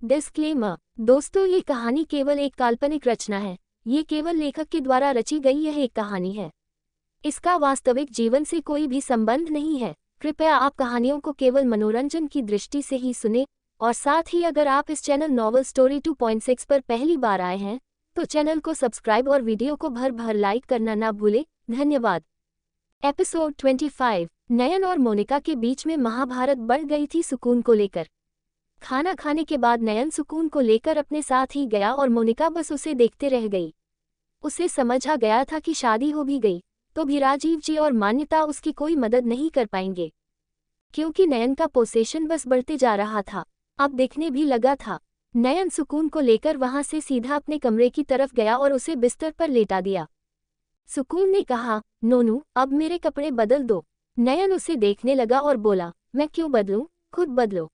Disclaimer. दोस्तों, ये कहानी केवल एक काल्पनिक रचना है। ये केवल लेखक के द्वारा रची गई यह एक कहानी है। इसका वास्तविक जीवन से कोई भी संबंध नहीं है। कृपया आप कहानियों को केवल मनोरंजन की दृष्टि से ही सुने, और साथ ही अगर आप इस चैनल नॉवल स्टोरी 2.6 पर पहली बार आए हैं तो चैनल को सब्सक्राइब और वीडियो को भर भर लाइक करना ना भूलें। धन्यवाद। एपिसोड 25। नयन और मोनिका के बीच में महाभारत बढ़ गई थी सुकून को लेकर। खाना खाने के बाद नयन सुकून को लेकर अपने साथ ही गया और मोनिका बस उसे देखते रह गई। उसे समझ आ गया था कि शादी हो भी गई तो भी राजीव जी और मान्यता उसकी कोई मदद नहीं कर पाएंगे, क्योंकि नयन का पोसेशन बस बढ़ते जा रहा था। अब दिखने भी लगा था। नयन सुकून को लेकर वहां से सीधा अपने कमरे की तरफ गया और उसे बिस्तर पर लेटा दिया। सुकून ने कहा, नोनू, अब मेरे कपड़े बदल दो। नयन उसे देखने लगा और बोला, मैं क्यों बदलूं, खुद बदलो।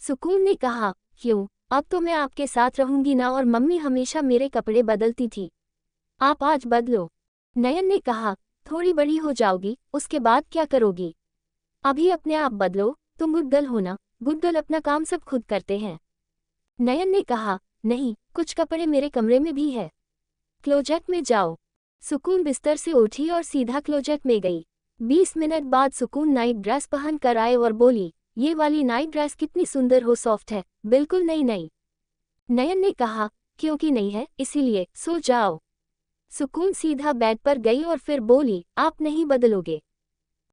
सुकून ने कहा, क्यों, अब तो मैं आपके साथ रहूंगी ना, और मम्मी हमेशा मेरे कपड़े बदलती थी। आप आज बदलो। नयन ने कहा, थोड़ी बड़ी हो जाओगी, उसके बाद क्या करोगी? अभी अपने आप बदलो, तुम गुड्डल हो ना, गुड्डल अपना काम सब खुद करते हैं। नयन ने कहा, नहीं, कुछ कपड़े मेरे कमरे में भी है। क्लोजेट में जाओ। सुकून बिस्तर से उठी और सीधा क्लोजेट में गई। 20 मिनट बाद सुकून नाइट ड्रेस पहन कर आए और बोली, ये वाली नाइट ड्रेस कितनी सुंदर हो, सॉफ्ट है, बिल्कुल नई नई। नयन ने कहा, क्योंकि नहीं है इसीलिए, सो जाओ। सुकून सीधा बेड पर गई और फिर बोली, आप नहीं बदलोगे?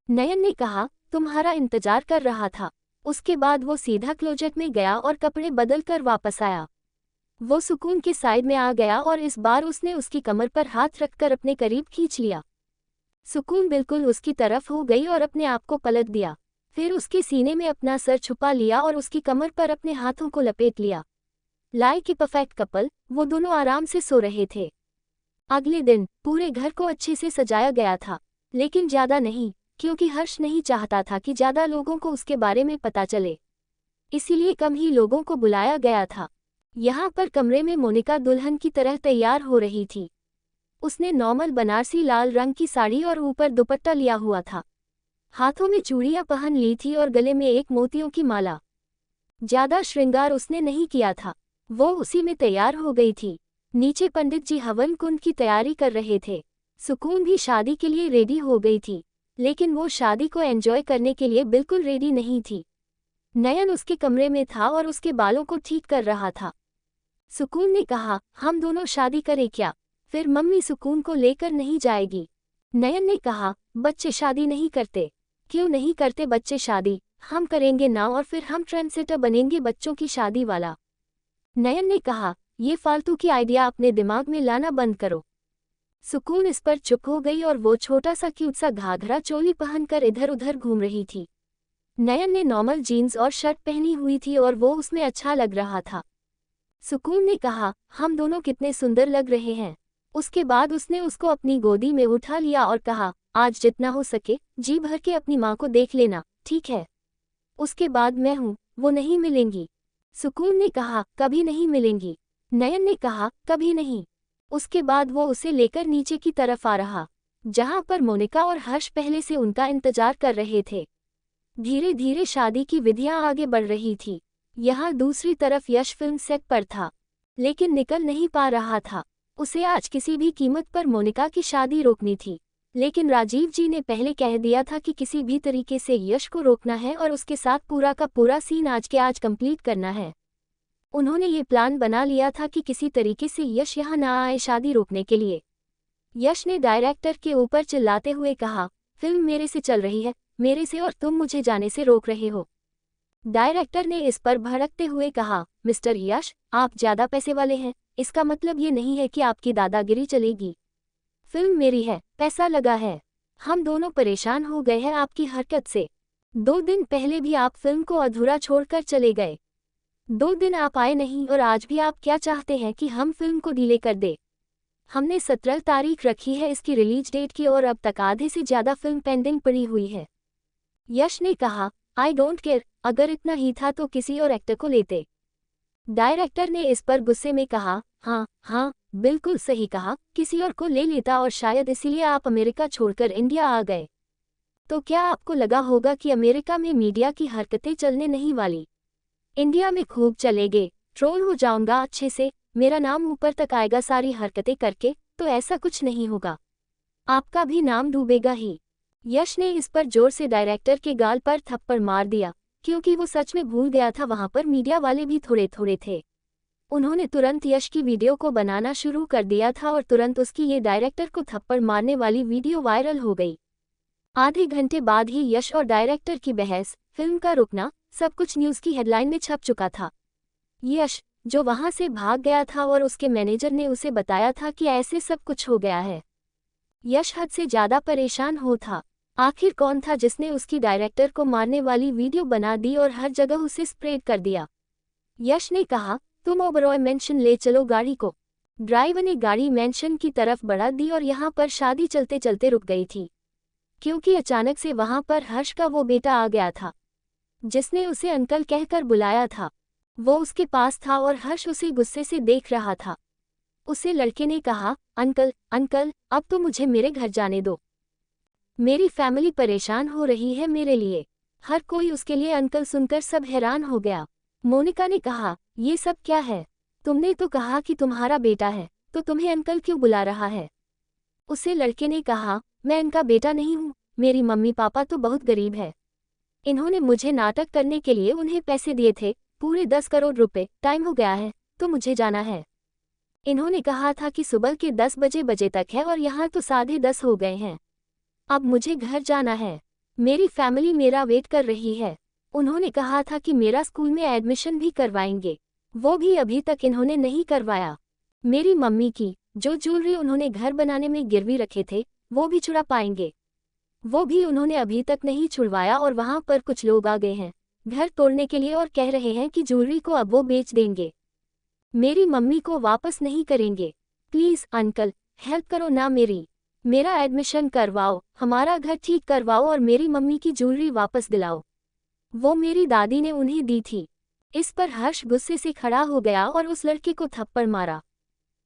नयन ने कहा, तुम्हारा इंतजार कर रहा था। उसके बाद वो सीधा क्लोजेट में गया और कपड़े बदल कर वापस आया। वो सुकून के साइड में आ गया और इस बार उसने उसकी कमर पर हाथ रखकर अपने करीब खींच लिया। सुकून बिल्कुल उसकी तरफ हो गई और अपने आप को पलट दिया। फिर उसके सीने में अपना सर छुपा लिया और उसकी कमर पर अपने हाथों को लपेट लिया। लाइक ए परफेक्ट कपल, वो दोनों आराम से सो रहे थे। अगले दिन पूरे घर को अच्छे से सजाया गया था, लेकिन ज्यादा नहीं, क्योंकि हर्ष नहीं चाहता था कि ज्यादा लोगों को उसके बारे में पता चले, इसीलिए कम ही लोगों को बुलाया गया था। यहाँ पर कमरे में मोनिका दुल्हन की तरह तैयार हो रही थी। उसने नॉर्मल बनारसी लाल रंग की साड़ी और ऊपर दुपट्टा लिया हुआ था। हाथों में चूड़ियां पहन ली थी और गले में एक मोतियों की माला। ज्यादा श्रृंगार उसने नहीं किया था, वो उसी में तैयार हो गई थी। नीचे पंडित जी हवन कुंड की तैयारी कर रहे थे। सुकून भी शादी के लिए रेडी हो गई थी, लेकिन वो शादी को एंजॉय करने के लिए बिल्कुल रेडी नहीं थी। नयन उसके कमरे में था और उसके बालों को ठीक कर रहा था। सुकून ने कहा, हम दोनों शादी करें क्या? फिर मम्मी सुकून को लेकर नहीं जाएगी। नयन ने कहा, बच्चे शादी नहीं करते। क्यों नहीं करते बच्चे शादी? हम करेंगे ना, और फिर हम ट्रेंडसेटर बनेंगे बच्चों की शादी वाला। नयन ने कहा, ये फालतू की आइडिया अपने दिमाग में लाना बंद करो। सुकून इस पर चुप हो गई और वो छोटा सा क्यूट सा घाघरा चोली पहनकर इधर उधर घूम रही थी। नयन ने नॉर्मल जीन्स और शर्ट पहनी हुई थी और वो उसमें अच्छा लग रहा था। सुकून ने कहा, हम दोनों कितने सुंदर लग रहे हैं। उसके बाद उसने उसको अपनी गोदी में उठा लिया और कहा, आज जितना हो सके जी भर के अपनी माँ को देख लेना, ठीक है? उसके बाद मैं हूँ, वो नहीं मिलेंगी। सुकून ने कहा, कभी नहीं मिलेंगी। नयन ने कहा, कभी नहीं। उसके बाद वो उसे लेकर नीचे की तरफ आ रहा, जहाँ पर मोनिका और हर्ष पहले से उनका इंतजार कर रहे थे। धीरे धीरे शादी की विधियां आगे बढ़ रही थी। यहाँ दूसरी तरफ यश फिल्म सेट पर था, लेकिन निकल नहीं पा रहा था। उसे आज किसी भी कीमत पर मोनिका की शादी रोकनी थी, लेकिन राजीव जी ने पहले कह दिया था कि किसी भी तरीके से यश को रोकना है और उसके साथ पूरा का पूरा सीन आज के आज कंप्लीट करना है। उन्होंने ये प्लान बना लिया था कि किसी तरीके से यश यहाँ ना आए शादी रोकने के लिए। यश ने डायरेक्टर के ऊपर चिल्लाते हुए कहा, फिल्म मेरे से चल रही है, मेरे से, और तुम मुझे जाने से रोक रहे हो। डायरेक्टर ने इस पर भड़कते हुए कहा, मिस्टर यश, आप ज्यादा पैसे वाले हैं, इसका मतलब ये नहीं है कि आपकी दादागिरी चलेगी। फिल्म मेरी है, पैसा लगा है। हम दोनों परेशान हो गए हैं आपकी हरकत से। 2 दिन पहले भी आप फिल्म को अधूरा छोड़कर चले गए। 2 दिन आप आए नहीं, और आज भी आप क्या चाहते हैं कि हम फिल्म को डिले कर दे? हमने 17 तारीख रखी है इसकी रिलीज डेट की, और अब तक आधे से ज्यादा फिल्म पेंडिंग पड़ी हुई है। यश ने कहा, आई डोंट केयर, अगर इतना ही था तो किसी और एक्टर को लेते। डायरेक्टर ने इस पर गुस्से में कहा, हाँ हाँ, बिल्कुल सही कहा, किसी और को ले लेता, और शायद इसीलिए आप अमेरिका छोड़कर इंडिया आ गए। तो क्या आपको लगा होगा कि अमेरिका में मीडिया की हरकतें चलने नहीं वाली? इंडिया में खूब चलेंगे। ट्रोल हो जाऊंगा अच्छे से, मेरा नाम ऊपर तक आएगा सारी हरकतें करके, तो ऐसा कुछ नहीं होगा, आपका भी नाम डूबेगा ही। यश ने इस पर जोर से डायरेक्टर के गाल पर थप्पड़ मार दिया, क्योंकि वो सच में भूल गया था वहां पर मीडिया वाले भी थोड़े थोड़े थे। उन्होंने तुरंत यश की वीडियो को बनाना शुरू कर दिया था और तुरंत उसकी ये डायरेक्टर को थप्पड़ मारने वाली वीडियो वायरल हो गई। आधे घंटे बाद ही यश और डायरेक्टर की बहस, फिल्म का रुकना, सब कुछ न्यूज़ की हेडलाइन में छप चुका था। यश, जो वहां से भाग गया था और उसके मैनेजर ने उसे बताया था कि ऐसे सब कुछ हो गया है। यश हद से ज्यादा परेशान हो था। आखिर कौन था जिसने उसकी डायरेक्टर को मारने वाली वीडियो बना दी और हर जगह उसे स्प्रेड कर दिया। यश ने कहा, तुम ओबरॉय मेंशन ले चलो गाड़ी को। ड्राइवर ने गाड़ी मेंशन की तरफ बढ़ा दी और यहाँ पर शादी चलते चलते रुक गई थी, क्योंकि अचानक से वहां पर हर्ष का वो बेटा आ गया था, जिसने उसे अंकल कहकर बुलाया था। वो उसके पास था और हर्ष उसे गुस्से से देख रहा था। उसे लड़के ने कहा, अंकल अंकल, अब तो मुझे मेरे घर जाने दो, मेरी फैमिली परेशान हो रही है मेरे लिए। हर कोई उसके लिए अंकल सुनकर सब हैरान हो गया। मोनिका ने कहा, ये सब क्या है? तुमने तो कहा कि तुम्हारा बेटा है, तो तुम्हें अंकल क्यों बुला रहा है? उसे लड़के ने कहा, मैं इनका बेटा नहीं हूँ, मेरी मम्मी पापा तो बहुत गरीब है। इन्होंने मुझे नाटक करने के लिए उन्हें पैसे दिए थे, पूरे 10 करोड़ रुपए। टाइम हो गया है, तो मुझे जाना है। इन्होंने कहा था कि सुबह के 10 बजे तक है और यहाँ तो 10:30 हो गए हैं। अब मुझे घर जाना है, मेरी फैमिली मेरा वेट कर रही है। उन्होंने कहा था कि मेरा स्कूल में एडमिशन भी करवाएंगे, वो भी अभी तक इन्होंने नहीं करवाया। मेरी मम्मी की जो ज्वेलरी उन्होंने घर बनाने में गिरवी रखे थे, वो भी छुड़ा पाएंगे, वो भी उन्होंने अभी तक नहीं छुड़वाया। और वहां पर कुछ लोग आ गए हैं घर तोड़ने के लिए और कह रहे हैं कि ज्वेलरी को अब वो बेच देंगे, मेरी मम्मी को वापस नहीं करेंगे। प्लीज़ अंकल, हेल्प करो ना, मेरा एडमिशन करवाओ, हमारा घर ठीक करवाओ और मेरी मम्मी की ज्वेलरी वापस दिलाओ, वो मेरी दादी ने उन्हें दी थी। इस पर हर्ष गुस्से से खड़ा हो गया और उस लड़के को थप्पड़ मारा।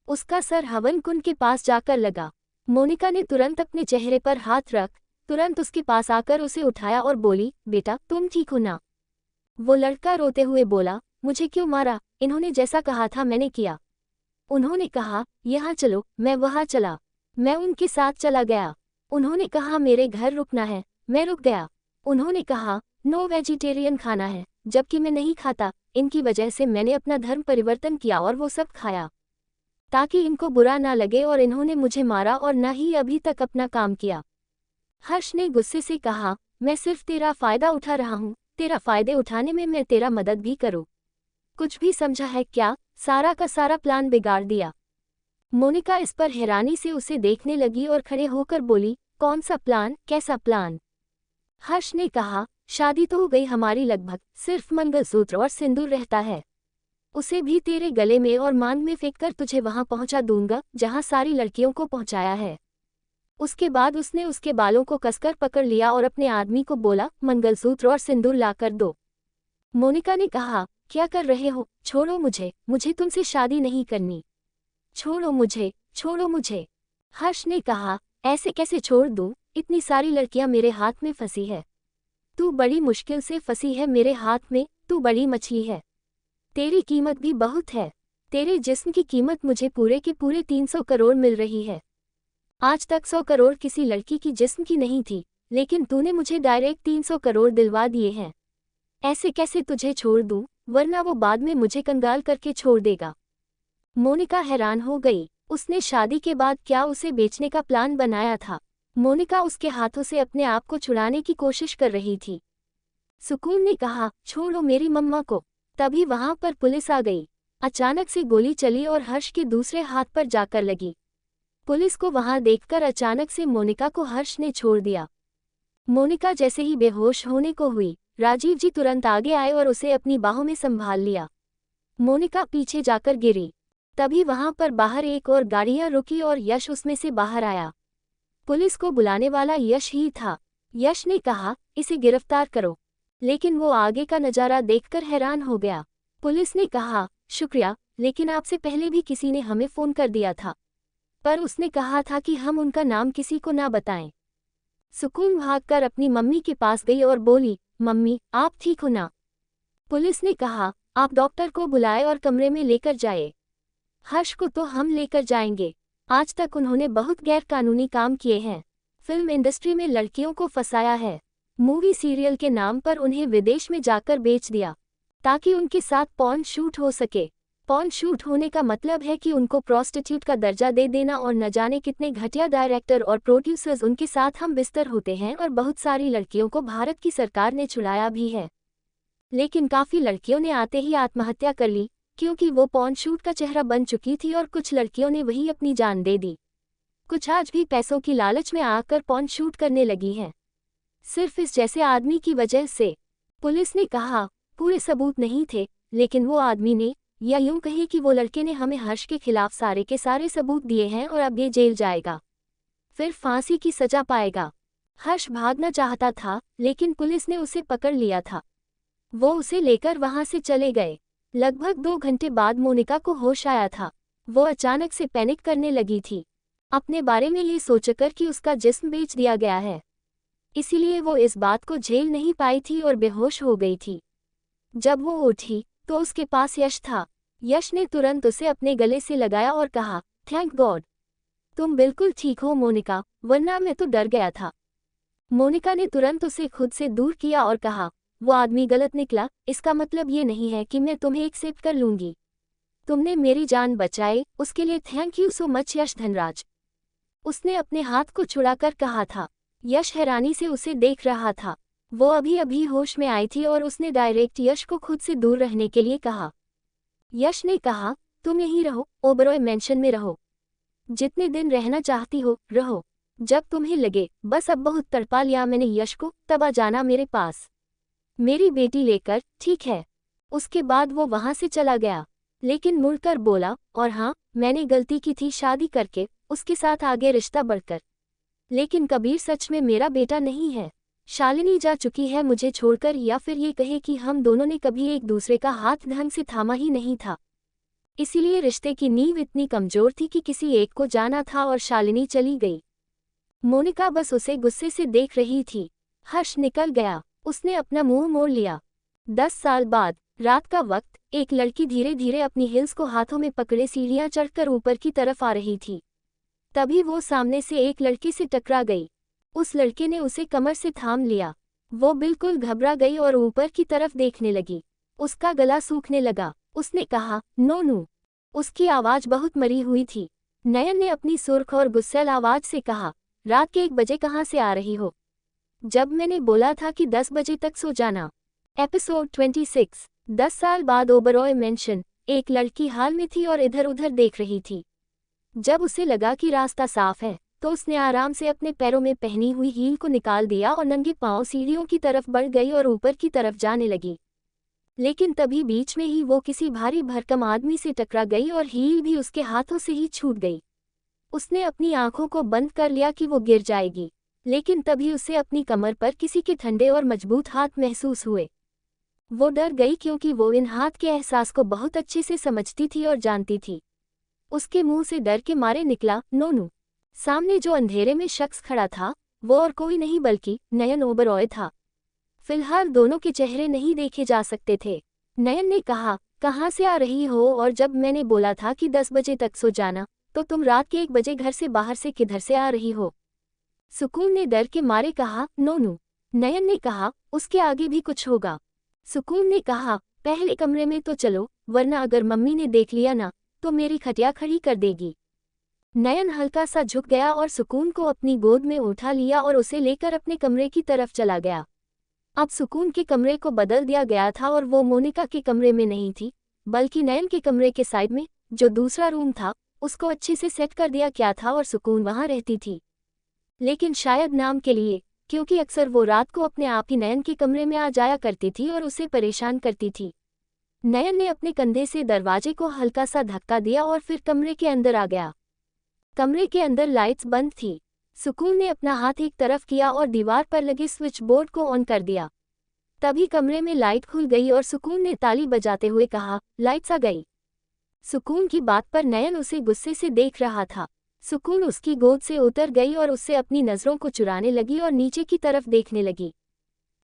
उसका सर हवन कुंड के पास जाकर लगा। मोनिका ने तुरंत अपने चेहरे पर हाथ रख तुरंत उसके पास आकर उसे उठाया और बोली, बेटा तुम ठीक हो ना? वो लड़का रोते हुए बोला, मुझे क्यों मारा? इन्होंने जैसा कहा था मैंने किया। उन्होंने कहा, यहाँ चलो, मैं वहाँ चला, मैं उनके साथ चला गया। उन्होंने कहा मेरे घर रुकना है, मैं रुक गया। उन्होंने कहा नो वेजिटेरियन खाना है, जबकि मैं नहीं खाता। इनकी वजह से मैंने अपना धर्म परिवर्तन किया और वो सब खाया, ताकि इनको बुरा ना लगे, और इन्होंने मुझे मारा और न ही अभी तक अपना काम किया। हर्ष ने गुस्से से कहा, मैं सिर्फ तेरा फायदा उठा रहा हूँ, तेरा फायदे उठाने में मैं तेरा मदद भी करूँ। कुछ भी समझा है क्या? सारा का सारा प्लान बिगाड़ दिया। मोनिका इस पर हैरानी से उसे देखने लगी और खड़े होकर बोली, कौन सा प्लान, कैसा प्लान? हर्ष ने कहा, शादी तो हो गई हमारी लगभग, सिर्फ मंगलसूत्र और सिंदूर रहता है, उसे भी तेरे गले में और मांग में फेंककर तुझे वहां पहुंचा दूंगा जहां सारी लड़कियों को पहुंचाया है। उसके बाद उसने उसके बालों को कसकर पकड़ लिया और अपने आदमी को बोला, मंगलसूत्र और सिंदूर लाकर दो। मोनिका ने कहा, क्या कर रहे हो? छोड़ो मुझे, मुझे तुमसे शादी नहीं करनी, छोड़ो मुझे, छोड़ो मुझे। हर्ष ने कहा, ऐसे कैसे छोड़ दूं? इतनी सारी लड़कियां मेरे हाथ में फंसी है, तू बड़ी मुश्किल से फंसी है मेरे हाथ में, तू बड़ी मछली है, तेरी कीमत भी बहुत है, तेरे जिस्म की कीमत मुझे पूरे के पूरे 300 करोड़ मिल रही है। आज तक 100 करोड़ किसी लड़की की जिस्म की नहीं थी, लेकिन तूने मुझे डायरेक्ट 300 करोड़ दिलवा दिए हैं। ऐसे कैसे तुझे छोड़ दूं, वरना वो बाद में मुझे कंगाल करके छोड़ देगा। मोनिका हैरान हो गई, उसने शादी के बाद क्या उसे बेचने का प्लान बनाया था? मोनिका उसके हाथों से अपने आप को छुड़ाने की कोशिश कर रही थी। सुकून ने कहा, छोड़ो मेरी मम्मा को। तभी वहां पर पुलिस आ गई। अचानक से गोली चली और हर्ष के दूसरे हाथ पर जाकर लगी। पुलिस को वहां देखकर अचानक से मोनिका को हर्ष ने छोड़ दिया। मोनिका जैसे ही बेहोश होने को हुई, राजीव जी तुरंत आगे आए और उसे अपनी बाहों में संभाल लिया। मोनिका पीछे जाकर गिरी। तभी वहां पर बाहर एक और गाड़ियां रुकी और यश उसमें से बाहर आया। पुलिस को बुलाने वाला यश ही था। यश ने कहा, इसे गिरफ्तार करो, लेकिन वो आगे का नज़ारा देखकर हैरान हो गया। पुलिस ने कहा, शुक्रिया, लेकिन आपसे पहले भी किसी ने हमें फ़ोन कर दिया था, पर उसने कहा था कि हम उनका नाम किसी को ना बताएं। सुकून भागकर अपनी मम्मी के पास गई और बोली, मम्मी आप ठीक हो ना? पुलिस ने कहा, आप डॉक्टर को बुलाए और कमरे में लेकर जाए। हर्ष को तो हम लेकर जाएंगे। आज तक उन्होंने बहुत गैरकानूनी काम किए हैं। फिल्म इंडस्ट्री में लड़कियों को फंसाया है। मूवी सीरियल के नाम पर उन्हें विदेश में जाकर बेच दिया ताकि उनके साथ पॉर्न शूट हो सके। पॉर्न शूट होने का मतलब है कि उनको प्रोस्टिट्यूट का दर्जा दे देना, और न जाने कितने घटिया डायरेक्टर और प्रोड्यूसर्स उनके साथ हम बिस्तर होते हैं। और बहुत सारी लड़कियों को भारत की सरकार ने छुड़ाया भी है, लेकिन काफ़ी लड़कियों ने आते ही आत्महत्या कर ली क्योंकि वो पॉर्न शूट का चेहरा बन चुकी थी, और कुछ लड़कियों ने वही अपनी जान दे दी। कुछ आज भी पैसों की लालच में आकर पॉर्न शूट करने लगी हैं, सिर्फ इस जैसे आदमी की वजह से। पुलिस ने कहा पूरे सबूत नहीं थे, लेकिन वो आदमी ने, या यूं कहे कि वो लड़के ने हमें हर्ष के खिलाफ सारे के सारे सबूत दिए हैं और अब ये जेल जाएगा, फिर फांसी की सजा पाएगा। हर्ष भागना चाहता था, लेकिन पुलिस ने उसे पकड़ लिया था। वो उसे लेकर वहां से चले गए। लगभग 2 घंटे बाद मोनिका को होश आया था। वो अचानक से पैनिक करने लगी थी, अपने बारे में ये सोचकर कि उसका जिस्म बेच दिया गया है। इसीलिए वो इस बात को झेल नहीं पाई थी और बेहोश हो गई थी। जब वो उठी तो उसके पास यश था। यश ने तुरंत उसे अपने गले से लगाया और कहा, थैंक गॉड, तुम बिल्कुल ठीक हो मोनिका, वरना मैं तो डर गया था। मोनिका ने तुरंत उसे खुद से दूर किया और कहा, वो आदमी गलत निकला, इसका मतलब ये नहीं है कि मैं तुम्हें एक्सेप्ट कर लूंगी। तुमने मेरी जान बचाई, उसके लिए थैंक यू सो मच यश धनराज। उसने अपने हाथ को छुड़ाकर कहा था। यश हैरानी से उसे देख रहा था। वो अभी अभी होश में आई थी और उसने डायरेक्ट यश को खुद से दूर रहने के लिए कहा। यश ने कहा, तुम यहीं रहो, ओबरॉय मैंशन में रहो, जितने दिन रहना चाहती हो रहो। जब तुम्हें लगे बस अब बहुत तड़पा लिया मैंने यश को, तब आ जाना मेरे पास, मेरी बेटी लेकर, ठीक है। उसके बाद वो वहां से चला गया, लेकिन मुड़कर बोला, और हाँ, मैंने गलती की थी शादी करके उसके साथ आगे रिश्ता बढ़कर, लेकिन कबीर सच में मेरा बेटा नहीं है। शालिनी जा चुकी है मुझे छोड़कर, या फिर ये कहे कि हम दोनों ने कभी एक दूसरे का हाथ ढंग से थामा ही नहीं था। इसीलिए रिश्ते की नींव इतनी कमजोर थी कि किसी एक को जाना था और शालिनी चली गई। मोनिका बस उसे गुस्से से देख रही थी। हर्ष निकल गया, उसने अपना मुंह मोड़ लिया। 10 साल बाद रात का वक्त, एक लड़की धीरे धीरे अपनी हिल्स को हाथों में पकड़े सीढ़ियां चढ़कर ऊपर की तरफ आ रही थी। तभी वो सामने से एक लड़के से टकरा गई। उस लड़के ने उसे कमर से थाम लिया। वो बिल्कुल घबरा गई और ऊपर की तरफ देखने लगी। उसका गला सूखने लगा। उसने कहा, नोनू। उसकी आवाज बहुत मरी हुई थी। नयन ने अपनी सुर्ख और गुस्सैल आवाज से कहा, रात के 1 बजे कहाँ से आ रही हो? जब मैंने बोला था कि 10 बजे तक सो जाना। एपिसोड 26। 10 साल बाद ओबरॉय मैंशन। एक लड़की हाल में थी और इधर उधर देख रही थी। जब उसे लगा कि रास्ता साफ है, तो उसने आराम से अपने पैरों में पहनी हुई हील को निकाल दिया और नंगे पांव सीढ़ियों की तरफ बढ़ गई और ऊपर की तरफ जाने लगी। लेकिन तभी बीच में ही वो किसी भारी भरकम आदमी से टकरा गई और हील भी उसके हाथों से ही छूट गई। उसने अपनी आंखों को बंद कर लिया कि वो गिर जाएगी, लेकिन तभी उसे अपनी कमर पर किसी के ठंडे और मजबूत हाथ महसूस हुए। वो डर गई क्योंकि वो इन हाथ के एहसास को बहुत अच्छे से समझती थी और जानती थी। उसके मुंह से डर के मारे निकला, नोनू। सामने जो अंधेरे में शख्स खड़ा था, वो और कोई नहीं बल्कि नयन ओबरॉय था। फिलहाल दोनों के चेहरे नहीं देखे जा सकते थे। नयन ने कहा, कहाँ से आ रही हो? और जब मैंने बोला था कि 10 बजे तक सो जाना, तो तुम रात के 1 बजे घर से बाहर से किधर से आ रही हो? सुकून ने डर के मारे कहा, नोनू। नयन ने कहा, उसके आगे भी कुछ होगा। सुकून ने कहा, पहले कमरे में तो चलो, वरना अगर मम्मी ने देख लिया ना, तो मेरी खटिया खड़ी कर देगी। नयन हल्का सा झुक गया और सुकून को अपनी गोद में उठा लिया और उसे लेकर अपने कमरे की तरफ चला गया। अब सुकून के कमरे को बदल दिया गया था और वो मोनिका के कमरे में नहीं थी, बल्कि नयन के कमरे के साइड में, जो दूसरा रूम था, उसको अच्छे से सेट कर दिया गया था और सुकून वहां रहती थी। लेकिन शायद नाम के लिए, क्योंकि अक्सर वो रात को अपने आप ही नयन के कमरे में आ जाया करती थी और उसे परेशान करती थी। नयन ने अपने कंधे से दरवाजे को हल्का सा धक्का दिया और फिर कमरे के अंदर आ गया। कमरे के अंदर लाइट्स बंद थी। सुकून ने अपना हाथ एक तरफ किया और दीवार पर लगे स्विच बोर्ड को ऑन कर दिया। तभी कमरे में लाइट खुल गई और सुकून ने ताली बजाते हुए कहा, लाइट्स आ गई। सुकून की बात पर नयन उसे गुस्से से देख रहा था। सुकून उसकी गोद से उतर गई और उससे अपनी नजरों को चुराने लगी और नीचे की तरफ देखने लगी।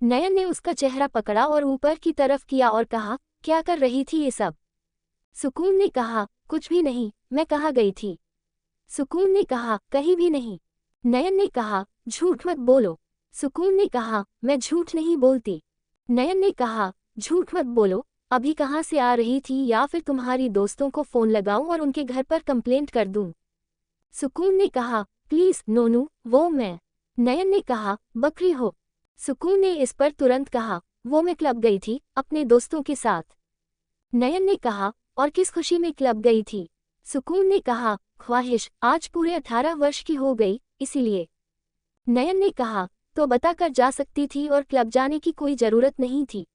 नयन ने उसका चेहरा पकड़ा और ऊपर की तरफ किया और कहा, क्या कर रही थी ये सब? सुकून ने कहा, कुछ भी नहीं, मैं कहाँ गई थी? सुकून ने कहा, कहीं भी नहीं। नयन ने कहा, झूठ मत बोलो। सुकून ने कहा, मैं झूठ नहीं बोलती। नयन ने कहा, झूठ मत बोलो, अभी कहाँ से आ रही थी या फिर तुम्हारी दोस्तों को फोन लगाऊं और उनके घर पर कंप्लेंट कर दूं? सुकून ने कहा, प्लीज नोनू, वो मैं। नयन ने कहा, बकरी हो। सुकून ने इस पर तुरंत कहा, वो मैं क्लब गई थी अपने दोस्तों के साथ। नयन ने कहा, और किस खुशी में क्लब गई थी? सुकून ने कहा, ख्वाहिश, आज पूरे 18 वर्ष की हो गई, इसीलिए। नयन ने कहा, तो बताकर जा सकती थी और क्लब जाने की कोई जरूरत नहीं थी।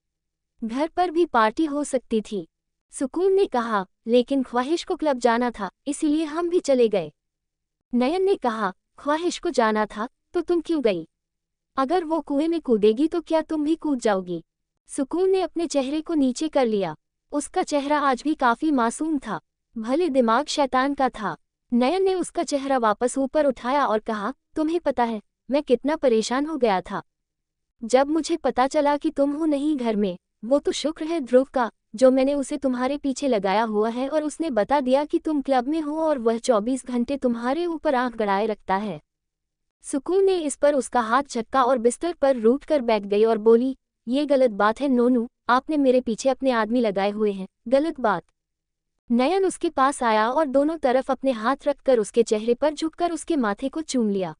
घर पर भी पार्टी हो सकती थी। सुकून ने कहा, लेकिन ख्वाहिश को क्लब जाना था, इसीलिए हम भी चले गए। नयन ने कहा, ख्वाहिश को जाना था तो तुम क्यों गई? अगर वो कुएं में कूदेगी तो क्या तुम भी कूद जाओगी? सुकून ने अपने चेहरे को नीचे कर लिया। उसका चेहरा आज भी काफी मासूम था, भले दिमाग शैतान का था। नयन ने उसका चेहरा वापस ऊपर उठाया और कहा, तुम्हें पता है मैं कितना परेशान हो गया था जब मुझे पता चला कि तुम हो नहीं घर में। वो तो शुक्र है ध्रुव का, जो मैंने उसे तुम्हारे पीछे लगाया हुआ है और उसने बता दिया कि तुम क्लब में हो और वह 24 घंटे तुम्हारे ऊपर आंख गड़ाए रखता है। सुकून ने इस पर उसका हाथ झटका और बिस्तर पर रूठ कर बैठ गई और बोली, ये गलत बात है नोनू, आपने मेरे पीछे अपने आदमी लगाए हुए हैं, गलत बात। नयन उसके पास आया और दोनों तरफ अपने हाथ रखकर उसके चेहरे पर झुककर उसके माथे को चूम लिया।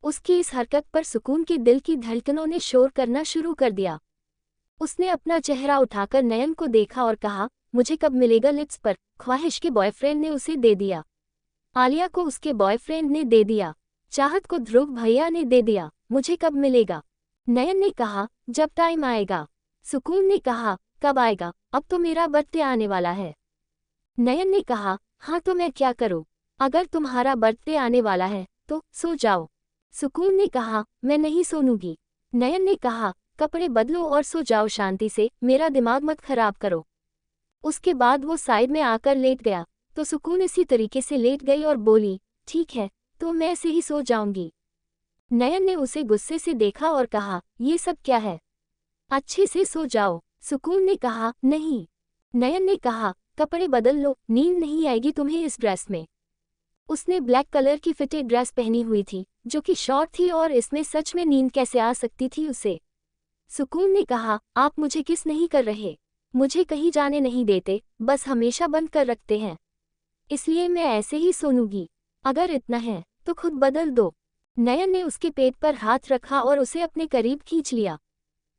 उसकी इस हरकत पर सुकून के दिल की धड़कनों ने शोर करना शुरू कर दिया। उसने अपना चेहरा उठाकर नयन को देखा और कहा, मुझे कब मिलेगा लिप्स पर? ख्वाहिश के बॉयफ्रेंड ने उसे दे दिया, आलिया को उसके बॉयफ्रेंड ने दे दिया, चाहत को ध्रुव भैया ने दे दिया, मुझे कब मिलेगा? नयन ने कहा, जब टाइम आएगा। सुकून ने कहा, कब आएगा? अब तो मेरा बर्थडे आने वाला है। नयन ने कहा, हाँ तो मैं क्या करूँ? अगर तुम्हारा बर्थडे आने वाला है तो सो जाओ। सुकून ने कहा, मैं नहीं सोनूंगी। नयन ने कहा, कपड़े बदलो और सो जाओ शांति से, मेरा दिमाग मत खराब करो। उसके बाद वो साइड में आकर लेट गया तो सुकून इसी तरीके से लेट गई और बोली, ठीक है तो मैं ऐसे ही सो जाऊंगी। नयन ने उसे गुस्से से देखा और कहा, ये सब क्या है? अच्छे से सो जाओ। सुकून ने कहा, नहीं। नयन ने कहा, कपड़े बदल लो, नींद नहीं आएगी तुम्हें इस ड्रेस में। उसने ब्लैक कलर की फिटेड ड्रेस पहनी हुई थी जो कि शॉर्ट थी और इसमें सच में नींद कैसे आ सकती थी उसे। सुकून ने कहा, आप मुझे किस नहीं कर रहे? मुझे कहीं जाने नहीं देते, बस हमेशा बंद कर रखते हैं, इसलिए मैं ऐसे ही सोनूंगी। अगर इतना है तो खुद बदल दो। नयन ने उसके पेट पर हाथ रखा और उसे अपने करीब खींच लिया।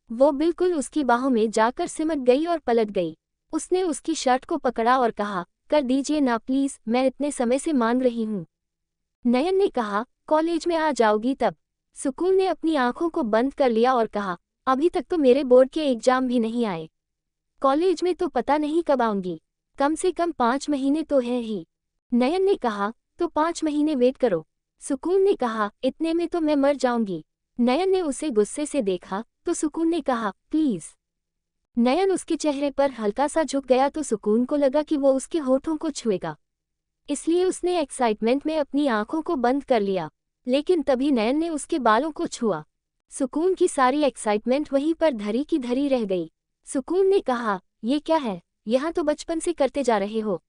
वो बिल्कुल उसकी बाहों में जाकर सिमट गई और पलट गई। उसने उसकी शर्ट को पकड़ा और कहा, कर दीजिए ना प्लीज, मैं इतने समय से मान रही हूँ। नयन ने कहा, कॉलेज में आ जाओगी तब? सुकून ने अपनी आंखों को बंद कर लिया और कहा, अभी तक तो मेरे बोर्ड के एग्जाम भी नहीं आए, कॉलेज में तो पता नहीं कब आऊंगी, कम से कम 5 महीने तो है ही। नयन ने कहा, तो 5 महीने वेट करो। सुकून ने कहा, इतने में तो मैं मर जाऊंगी। नयन ने उसे गुस्से से देखा तो सुकून ने कहा, प्लीज। नयन उसके चेहरे पर हल्का सा झुक गया तो सुकून को लगा कि वो उसके होठों को छुएगा, इसलिए उसने एक्साइटमेंट में अपनी आंखों को बंद कर लिया। लेकिन तभी नयन ने उसके बालों को छुआ। सुकून की सारी एक्साइटमेंट वहीं पर धरी की धरी रह गई। सुकून ने कहा, ये क्या है, यहाँ तो बचपन से करते जा रहे हो।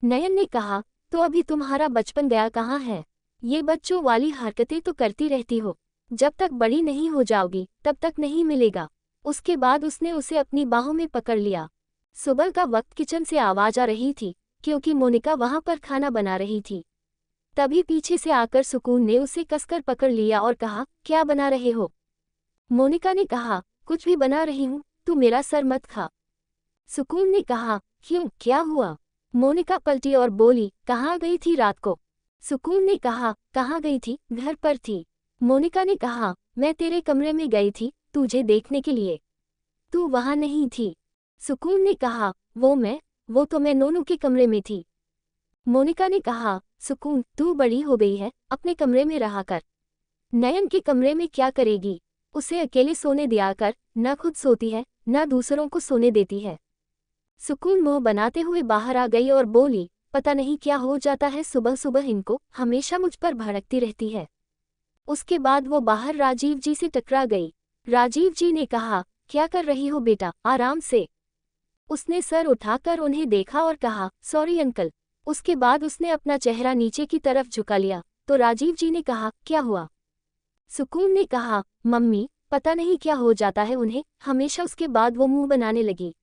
नयन ने कहा, तो अभी तुम्हारा बचपन गया कहाँ है? ये बच्चों वाली हरकतें तो करती रहती हो, जब तक बड़ी नहीं हो जाओगी तब तक नहीं मिलेगा। उसके बाद उसने उसे अपनी बाहों में पकड़ लिया। सुबह का वक्त किचन से आवाज आ रही थी क्योंकि मोनिका वहां पर खाना बना रही थी। तभी पीछे से आकर सुकून ने उसे कसकर पकड़ लिया और कहा, क्या बना रहे हो? मोनिका ने कहा, कुछ भी बना रही हूँ, तू मेरा सर मत खा। सुकून ने कहा, क्यों, क्या हुआ? मोनिका पलटी और बोली, कहाँ गई थी रात को? सुकून ने कहा, कहाँ गई थी, घर पर थी। मोनिका ने कहा, मैं तेरे कमरे में गई थी तुझे देखने के लिए, तू वहां नहीं थी। सुकून ने कहा, वो तो मैं नोनू के कमरे में थी। मोनिका ने कहा, सुकून तू बड़ी हो गई है, अपने कमरे में रहा कर। नयन के कमरे में क्या करेगी? उसे अकेले सोने दिया कर, न खुद सोती है न दूसरों को सोने देती है। सुकून मुंह बनाते हुए बाहर आ गई और बोली, पता नहीं क्या हो जाता है सुबह सुबह इनको, हमेशा मुझ पर भड़कती रहती है। उसके बाद वो बाहर राजीव जी से टकरा गई। राजीव जी ने कहा, क्या कर रही हो बेटा, आराम से। उसने सर उठाकर उन्हें देखा और कहा, सॉरी अंकल। उसके बाद उसने अपना चेहरा नीचे की तरफ झुका लिया तो राजीव जी ने कहा, क्या हुआ? सुकून ने कहा, मम्मी, पता नहीं क्या हो जाता है उन्हें, हमेशा। उसके बाद वो मुंह बनाने लगी।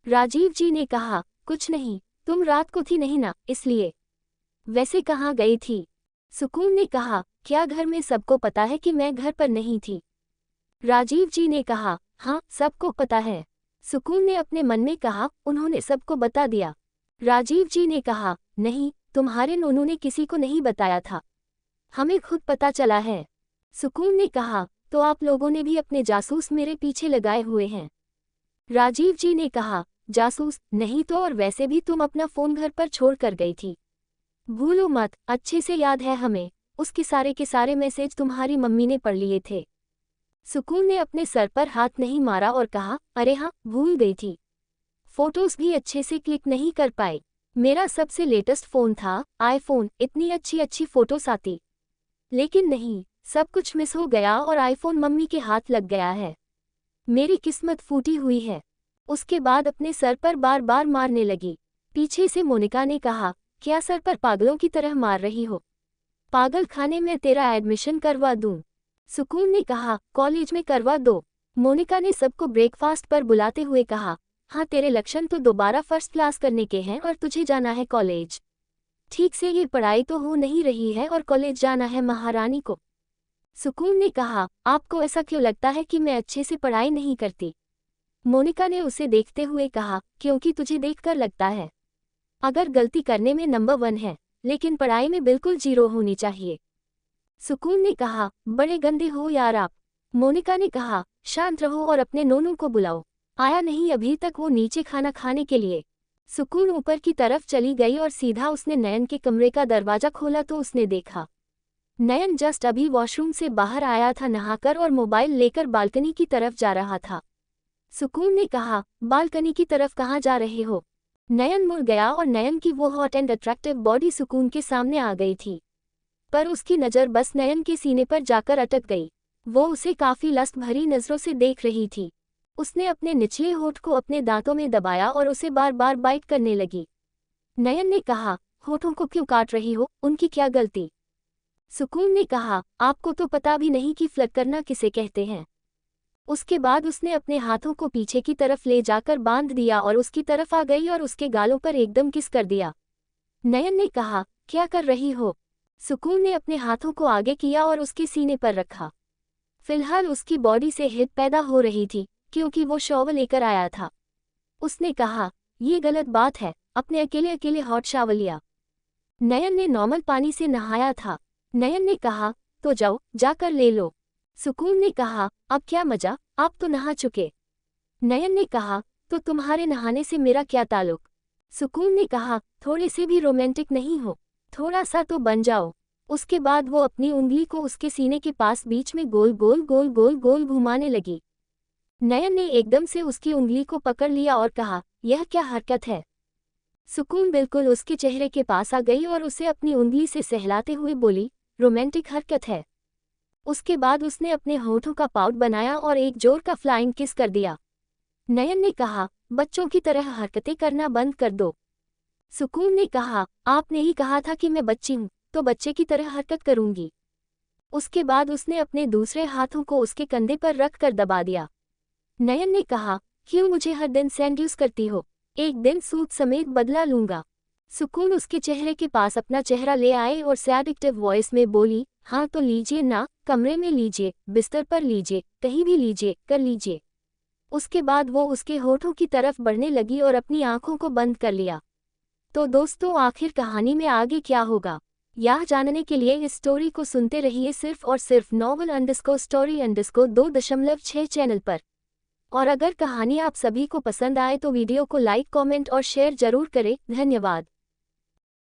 राजीव जी ने कहा, कुछ नहीं, तुम रात को थी नहीं ना, इसलिए। वैसे कहाँ गई थी? सुकून ने कहा, क्या घर में सबको पता है कि मैं घर पर नहीं थी? राजीव जी ने कहा, हाँ, सबको पता है। सुकून ने अपने मन में कहा, उन्होंने सबको बता दिया। राजीव जी ने कहा, नहीं, तुम्हारे नोनू ने किसी को नहीं बताया था, हमें खुद पता चला है। सुकून ने कहा, तो आप लोगों ने भी अपने जासूस मेरे पीछे लगाए हुए हैं? राजीव जी ने कहा, जासूस नहीं तो, और वैसे भी तुम अपना फोन घर पर छोड़ कर गई थी। भूलो मत, अच्छे से याद है हमें, उसके सारे के सारे मैसेज तुम्हारी मम्मी ने पढ़ लिए थे। सुकून ने अपने सर पर हाथ नहीं मारा और कहा, अरे हाँ, भूल गई थी। फोटोज भी अच्छे से क्लिक नहीं कर पाए। मेरा सबसे लेटेस्ट फ़ोन था, आईफोन, इतनी अच्छी अच्छी फोटोज आती, लेकिन नहीं, सब कुछ मिस हो गया और आईफोन मम्मी के हाथ लग गया है। मेरी किस्मत फूटी हुई है। उसके बाद अपने सर पर बार बार मारने लगी। पीछे से मोनिका ने कहा, क्या सर पर पागलों की तरह मार रही हो? पागल खाने में तेरा एडमिशन करवा दूं? सुकून ने कहा, कॉलेज में करवा दो। मोनिका ने सबको ब्रेकफास्ट पर बुलाते हुए कहा, हाँ, तेरे लक्षण तो दोबारा फर्स्ट क्लास करने के हैं और तुझे जाना है कॉलेज। ठीक से ये पढ़ाई तो हो नहीं रही है और कॉलेज जाना है महारानी को। सुकून ने कहा, आपको ऐसा क्यों लगता है कि मैं अच्छे से पढ़ाई नहीं करती? मोनिका ने उसे देखते हुए कहा, क्योंकि तुझे देखकर लगता है। अगर गलती करने में नंबर 1 है, लेकिन पढ़ाई में बिल्कुल 0 होनी चाहिए। सुकून ने कहा, बड़े गंदे हो यार आप। मोनिका ने कहा, शांत रहो और अपने नोनू को बुलाओ। आया नहीं अभी तक वो नीचे खाना खाने के लिए। सुकून ऊपर की तरफ चली गई और सीधा उसने नयन के कमरे का दरवाजा खोला तो उसने देखा, नयन जस्ट अभी वॉशरूम से बाहर आया था नहाकर और मोबाइल लेकर बालकनी की तरफ जा रहा था। सुकून ने कहा, बालकनी की तरफ कहाँ जा रहे हो? नयन मुड़ गया और नयन की वो हॉट एंड अट्रैक्टिव बॉडी सुकून के सामने आ गई थी, पर उसकी नज़र बस नयन के सीने पर जाकर अटक गई। वो उसे काफी लस्ट भरी नजरों से देख रही थी। उसने अपने निचले होठ को अपने दांतों में दबाया और उसे बार बार बाइट करने लगी। नयन ने कहा, होठों को क्यों काट रही हो, उनकी क्या गलती? सुकून ने कहा, आपको तो पता भी नहीं कि फ्लर्ट करना किसे कहते हैं। उसके बाद उसने अपने हाथों को पीछे की तरफ ले जाकर बांध दिया और उसकी तरफ आ गई और उसके गालों पर एकदम किस कर दिया। नयन ने कहा, क्या कर रही हो? सुकून ने अपने हाथों को आगे किया और उसके सीने पर रखा। फिलहाल उसकी बॉडी से हिट पैदा हो रही थी क्योंकि वो शॉवर लेकर आया था। उसने कहा, ये गलत बात है, अपने अकेले अकेले हॉट शावर लिया। नयन ने नॉर्मल पानी से नहाया था। नयन ने कहा, तो जाओ, जाकर ले लो। सुकून ने कहा, अब क्या मजा, आप तो नहा चुके। नयन ने कहा, तो तुम्हारे नहाने से मेरा क्या ताल्लुक? सुकून ने कहा, थोड़े से भी रोमांटिक नहीं हो, थोड़ा सा तो बन जाओ। उसके बाद वो अपनी उंगली को उसके सीने के पास बीच में गोल गोल गोल गोल गोल घुमाने लगी। नयन ने एकदम से उसकी उंगली को पकड़ लिया और कहा, यह क्या हरकत है? सुकून बिल्कुल उसके चेहरे के पास आ गई और उसे अपनी उंगली से सहलाते हुए बोली, रोमांटिक हरकत है। उसके बाद उसने अपने होठों का पाउट बनाया और एक जोर का फ्लाइंग किस कर दिया। नयन ने कहा, बच्चों की तरह हरकतें करना बंद कर दो। सुकून ने कहा, आपने ही कहा था कि मैं बच्ची हूँ, तो बच्चे की तरह हरकत करूंगी। उसके बाद उसने अपने दूसरे हाथों को उसके कंधे पर रख कर दबा दिया। नयन ने कहा, क्यों मुझे हर दिन सेंड्यूस करती हो? एक दिन सूट समेत बदला लूंगा। सुकून उसके चेहरे के पास अपना चेहरा ले आए और सैडिक्टिव वॉइस में बोली, हाँ तो लीजिए ना, कमरे में लीजिए, बिस्तर पर लीजिए, कहीं भी लीजिए, कर लीजिए। उसके बाद वो उसके होठों की तरफ बढ़ने लगी और अपनी आंखों को बंद कर लिया। तो दोस्तों, आखिर कहानी में आगे क्या होगा, यह जानने के लिए इस स्टोरी को सुनते रहिए सिर्फ और सिर्फ novel_story_2.6 चैनल पर। और अगर कहानी आप सभी को पसंद आए तो वीडियो को लाइक, कमेंट और शेयर जरूर करें। धन्यवाद।